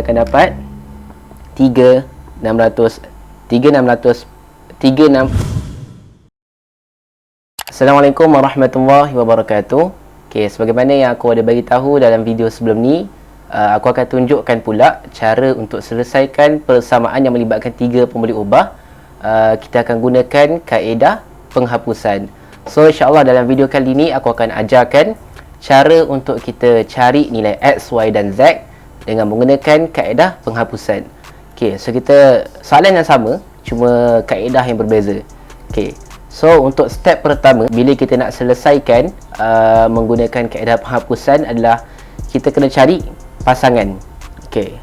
akan dapat 3600 Assalamualaikum warahmatullahi wabarakatuh. Okey, sebagaimana yang aku ada bagi tahu dalam video sebelum ni, aku akan tunjukkan pula cara untuk selesaikan persamaan yang melibatkan 3 pembuli ubah. Kita akan gunakan kaedah penghapusan. So insya-Allah dalam video kali ni aku akan ajarkan cara untuk kita cari nilai X, Y dan Z dengan menggunakan kaedah penghapusan. Okey, so kita soalan yang sama, cuma kaedah yang berbeza. Okey. So untuk step pertama, bila kita nak selesaikan menggunakan kaedah penghapusan adalah kita kena cari pasangan. Okey.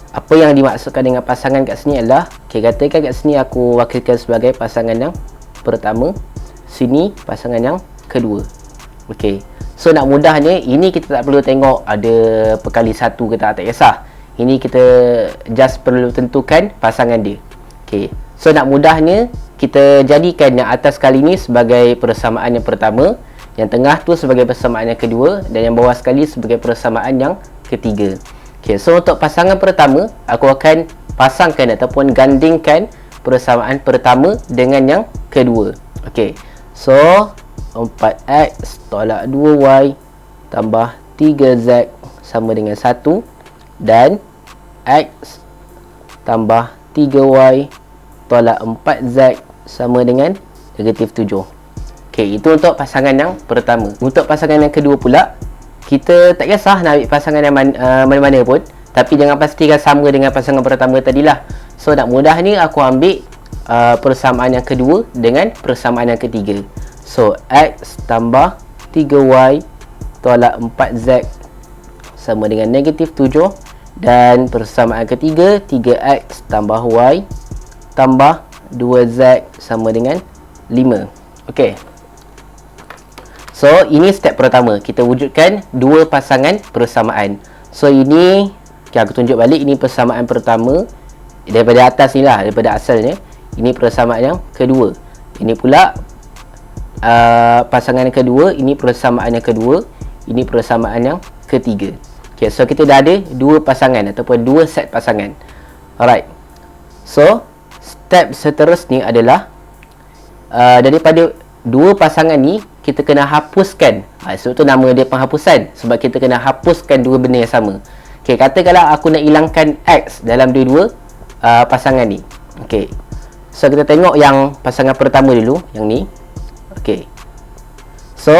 Apa yang dimaksudkan dengan pasangan kat sini adalah, okey, katakan kat sini aku wakilkan sebagai pasangan yang pertama, sini pasangan yang kedua. Okey. So nak mudahnya, ini kita tak perlu tengok ada perkali satu ke tak kisah. Ini kita just perlu tentukan pasangan dia. Okey. So nak mudahnya, kita jadikan yang atas kali ni sebagai persamaan yang pertama, yang tengah tu sebagai persamaan yang kedua, dan yang bawah sekali sebagai persamaan yang ketiga. Okey, so untuk pasangan pertama, aku akan pasangkan ataupun gandingkan persamaan pertama dengan yang kedua. Okey. So 4x tolak 2y tambah 3z sama dengan 1, dan x tambah 3y tolak 4z sama dengan negatif 7. Okey, itu untuk pasangan yang pertama. Untuk pasangan yang kedua pula, kita tak kisah nak ambil pasangan yang mana-mana pun, tapi jangan pastikan sama dengan pasangan pertama tadilah. So nak mudah ni aku ambil persamaan yang kedua dengan persamaan yang ketiga. So x tambah 3y tolak 4z sama dengan negatif 7, dan persamaan ketiga 3x tambah y tambah 2z sama dengan 5. Okey. So ini step pertama, kita wujudkan dua pasangan persamaan. So ini, okay, aku tunjuk balik, ini persamaan pertama daripada atas ni lah, daripada asalnya. Ini persamaan yang kedua. Ini pula pasangan yang kedua, ini persamaan yang kedua, ini persamaan yang ketiga. Okay, so kita dah ada dua pasangan ataupun dua set pasangan. Alright. So step seterusnya adalah daripada dua pasangan ni kita kena hapuskan. Sebab tu nama dia penghapusan, sebab kita kena hapuskan dua benda yang sama. Okay, katakanlah aku nak hilangkan X dalam dua-dua pasangan ni. Okay, so kita tengok yang pasangan pertama dulu, yang ni. Okay, so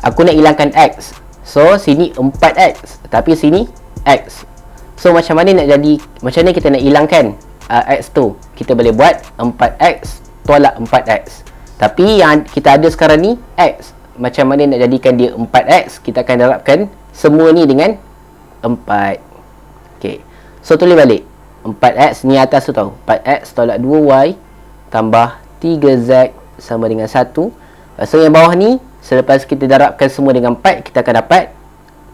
aku nak hilangkan X. So sini 4X, tapi sini X. So macam mana nak jadi, macam mana kita nak hilangkan X tu? Kita boleh buat 4X tolak 4X. Tapi yang kita ada sekarang ni X. Macam mana nak jadikan dia 4X? Kita akan darabkan semua ni dengan 4. Okay, so tulis balik 4X ni atas tu tau, 4X tolak 2Y tambah 3Z sama dengan 1. So yang bawah ni, selepas kita darabkan semua dengan 4, kita akan dapat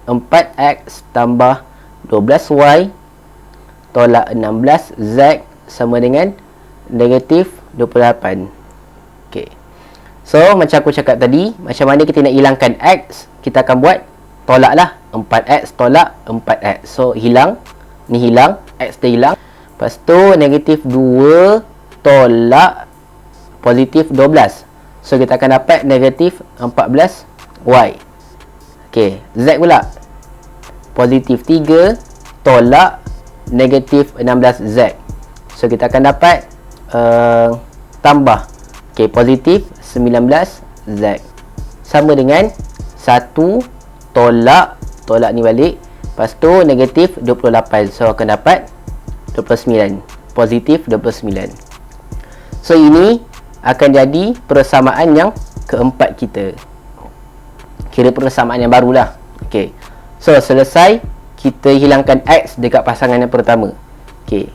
4X tambah 12Y tolak 16Z sama dengan negatif 28. Okay. So macam aku cakap tadi, macam mana kita nak hilangkan X, kita akan buat tolak lah, 4X tolak 4X. So hilang, ni hilang, X dah hilang. Lepas tu negatif 2 tolak positif 12. So kita akan dapat negatif 14Y. Okay, Z pula positif 3 tolak negatif 16Z. So kita akan dapat tambah, okay, positif 19Z sama dengan 1 tolak ni balik, lepas tu negatif 28. So akan dapat 29, positif 29. So ini akan jadi persamaan yang keempat kita. Kira persamaan yang barulah. Okey. So selesai kita hilangkan X dekat pasangan yang pertama. Okey.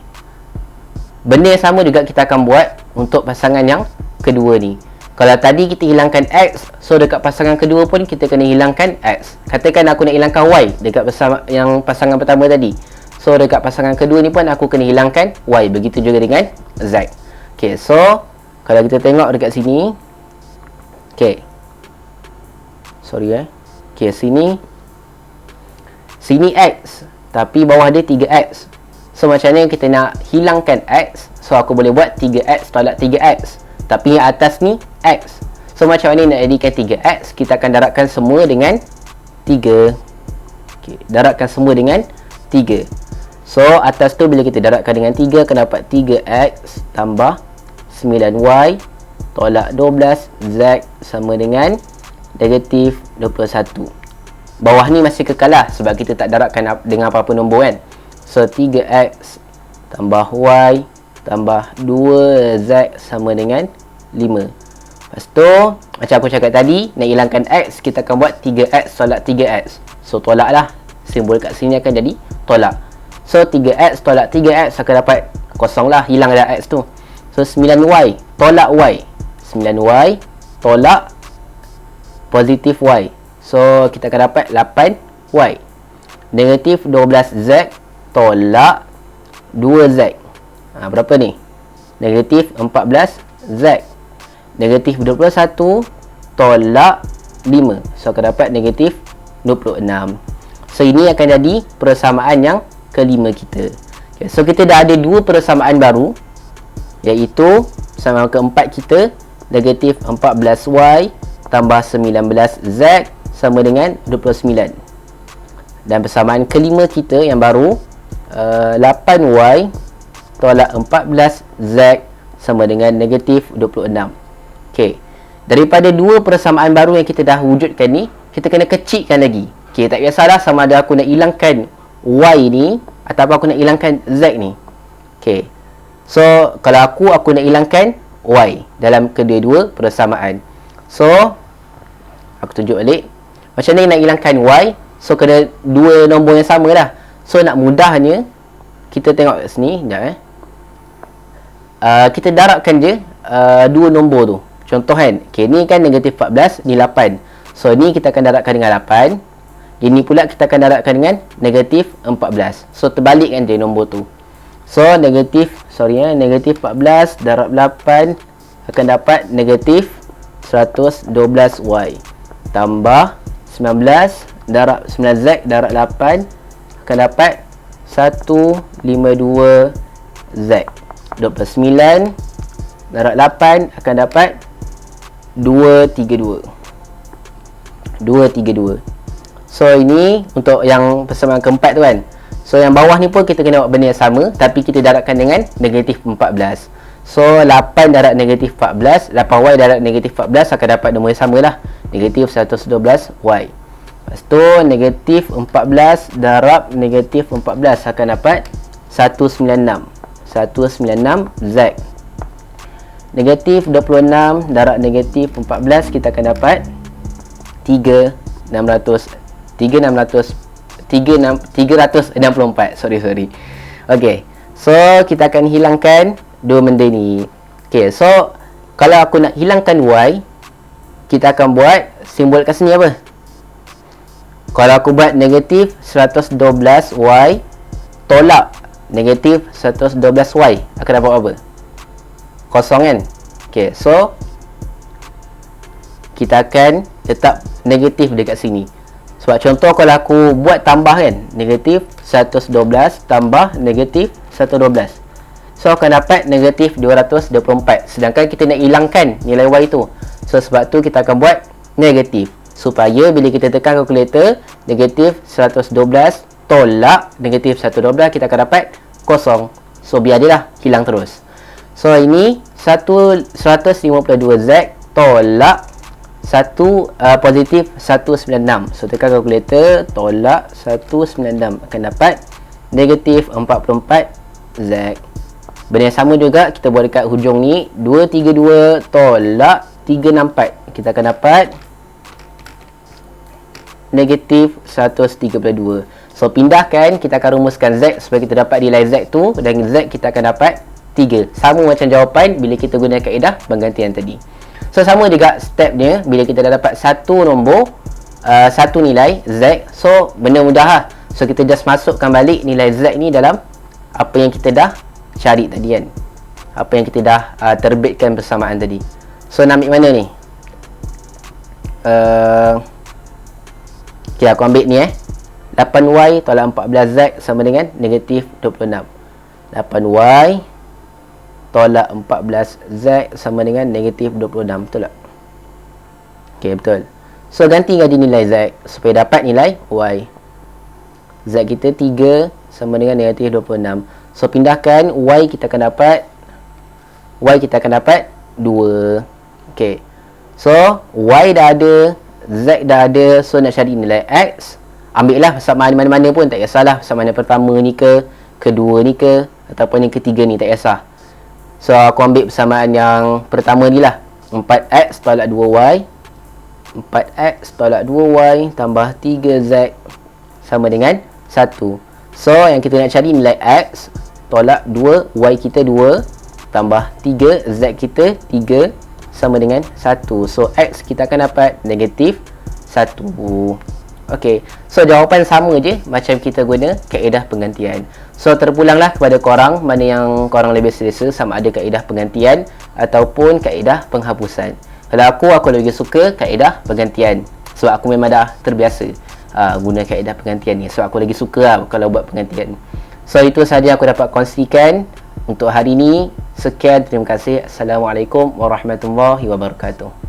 Benda yang sama juga kita akan buat untuk pasangan yang kedua ni. Kalau tadi kita hilangkan X, so dekat pasangan kedua pun kita kena hilangkan X. Katakan aku nak hilangkan Y dekat yang pasangan pertama tadi. So dekat pasangan kedua ni pun aku kena hilangkan Y. Begitu juga dengan Z. Okey, so kalau kita tengok dekat sini, okey, sorry Okey, sini X tapi bawah dia 3x. So macam mana kita nak hilangkan x? So aku boleh buat 3x tolak 3x, tapi yang atas ni x. So macam mana nak jadikan 3x? Kita akan darabkan semua dengan 3. Okay, darabkan semua dengan 3. So atas tu bila kita darabkan dengan 3 akan dapat 3x tambah 9y tolak 12z sama dengan negatif 21. Bawah ni masih kekal lah sebab kita tak darabkan dengan apa-apa nombor kan. So 3x tambah y tambah 2z sama dengan 5. Lepas tu macam aku cakap tadi, nak hilangkan x, kita akan buat 3x tolak 3x. So tolak lah, simbol kat sini akan jadi tolak. So 3x tolak 3x akan dapat kosong lah, hilang dah x tu. So 9y tolak y, 9y tolak positif y. So kita akan dapat 8y. Negatif 12z tolak 2z. Berapa ni? Negatif 14z. Negatif 21 tolak 5. So akan dapat negatif 26. So ini akan jadi persamaan yang kelima kita. Okay, so kita dah ada dua persamaan baru, iaitu persamaan keempat kita, negatif 14y tambah 19z sama dengan 29. Dan persamaan kelima kita yang baru, 8y tolak 14z sama dengan negatif 26. Okey, daripada dua persamaan baru yang kita dah wujudkan ni, kita kena kecilkan lagi. Okey, tak kisahlah sama ada aku nak hilangkan y ni ataupun aku nak hilangkan z ni. Okey, so kalau aku nak hilangkan y dalam kedua-dua persamaan. So aku tunjuk balik macam ni nak hilangkan y. So kena dua nombor yang sama lah. So nak mudahnya, kita tengok kat sini sekejap kita darabkan je dua nombor tu. Contoh kan, okay, ni kan negatif 14, ni 8. So ni kita akan darabkan dengan 8. Ini pula kita akan darabkan dengan negatif 14. So terbalikkan je nombor tu. So negatif 14 darab 8 akan dapat negatif 112y tambah 19 darab 9z darab 8 akan dapat 152z. 29 darab 8 akan dapat 232. So ini untuk yang persamaan keempat tu kan. So yang bawah ni pun kita kena buat benda yang sama, tapi kita darabkan dengan negatif 14. So 8 darab negatif 14, 8y darab negatif 14 akan dapat nombor yang sama lah, negatif 112y. Lepas tu negatif 14 darab negatif 14 akan dapat 196z. Negatif 26 darab negatif 14 kita akan dapat 364. Sorry. Okey. So kita akan hilangkan dua benda ni. Okey, so kalau aku nak hilangkan y, kita akan buat simbol kat sini apa? Kalau aku buat negatif 112y tolak negatif 112y akan dapat apa? Kosong kan? Okey, so kita akan letak negatif dekat sini. Sebab contoh kalau aku buat tambah kan, negatif 112 tambah negatif 112, so akan dapat negatif 224. Sedangkan kita nak hilangkan nilai y tu. So sebab tu kita akan buat negatif, supaya bila kita tekan kalkulator, negatif 112 tolak negatif 112, kita akan dapat kosong. So biar dia lah hilang terus. So ini 152z tolak positif 196. So tekan kalkulator, tolak 196 akan dapat negatif 44z. Benda yang sama juga kita buat dekat hujung ni, 232 tolak 364, kita akan dapat negatif 132. So pindahkan, kita akan rumuskan z supaya kita dapat nilai z tu, dan z kita akan dapat 3. Sama macam jawapan bila kita guna kaedah penggantian tadi. So sama juga stepnya bila kita dah dapat satu nombor, satu nilai z. So benda mudah lah. So kita just masukkan balik nilai z ni dalam apa yang kita dah cari tadi kan, apa yang kita dah terbitkan persamaan tadi. So nak ambil mana ni? Okay, aku ambil ni 8Y tolak 14Z sama dengan negatif 26. 8Y tolak 14Z sama dengan negatif 26. Betul tak? Okey, betul. So, gantikan di nilai Z supaya dapat nilai Y. Z kita 3 sama dengan negatif 26. So, pindahkan Y kita akan dapat 2. Okey. So, Y dah ada, Z dah ada. So, nak cari nilai X, ambil lah persamaan mana-mana pun, tak kisahlah persamaan yang pertama ni ke, kedua ni ke, ataupun yang ketiga ni, tak kisah. So, aku ambil persamaan yang pertama ni lah. 4X tolak 2Y 4X tolak 2Y tambah 3Z sama dengan 1. So, yang kita nak cari nilai X tolak 2, Y kita 2 tambah 3, Z kita 3 sama dengan 1. So, X kita akan dapat negatif 1. Okey. So, jawapan sama je macam kita guna kaedah penggantian. So, terpulanglah kepada korang mana yang korang lebih selesa, sama ada kaedah penggantian ataupun kaedah penghapusan. Kalau aku lebih suka kaedah penggantian sebab aku memang dah terbiasa guna kaedah penggantian ni. So, aku lagi suka lah kalau buat penggantian. So, itu sahaja aku dapat kongsikan untuk hari ini. Sekian, terima kasih. Assalamualaikum warahmatullahi wabarakatuh.